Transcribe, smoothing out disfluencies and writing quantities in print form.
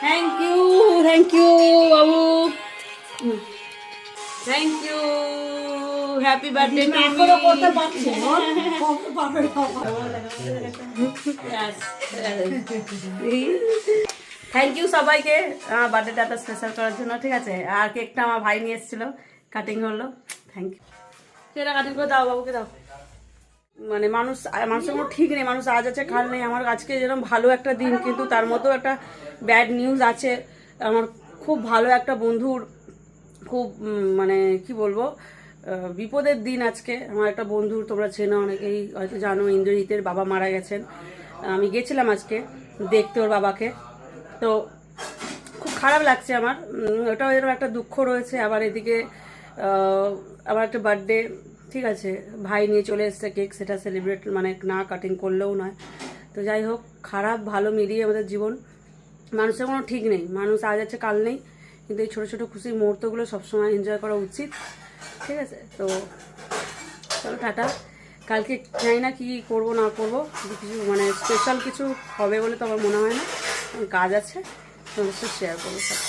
Thank you বাবু, thank you, happy birthday to me. করতে পারছে থ্যাংক ইউ সবাইকে আমার বার্থডেটা এত স্পেশাল করার জন্য, ঠিক আছে। আর কেকটা আমার ভাই নিয়ে এসেছিলো, কাটিং হলো, থ্যাংক ইউ। কেকটা কাটিং করে দাও, বাবুকে দাও। মানে মানুষের কোনো ঠিক নেই, মানুষ আজ আছে কাল নেই। আমার আজকে যেরকম ভালো একটা দিন, কিন্তু তার মতো একটা ব্যাড নিউজ আছে। আমার খুব ভালো একটা বন্ধুর খুব মানে কি বলবো, বিপদের দিন আজকে। আমার একটা বন্ধুর, তোমরা চেনো অনেকেই হয়তো জানো, ইন্দ্রজিতের বাবা মারা গেছেন। আমি গেছিলাম আজকে দেখতে ওর বাবাকে, তো খুব খারাপ লাগছে আমার। ওটাও এরকম একটা দুঃখ রয়েছে। আবার এদিকে আমার একটা বার্থডে, ঠিক আছে, ভাই নিয়ে চলে এসছে কেক, সেটা সেলিব্রেট মানে না কাটিং করলেও নয়। তো যাই হোক, খারাপ ভালো মিলিয়ে আমাদের জীবন, মানুষের কোনো ঠিক নেই, মানুষ আজ আছে কাল নেই। কিন্তু এই ছোটো ছোটো খুশির মুহূর্তগুলো সবসময় এনজয় করা উচিত, ঠিক আছে। তো চলো টাটা। কালকে জানি না কি করবো না করবো, কিছু মানে স্পেশাল কিছু হবে বলে তো আমার মনে হয় না, কাজ আছে, তোমাদের সাথে শেয়ার করবো সব।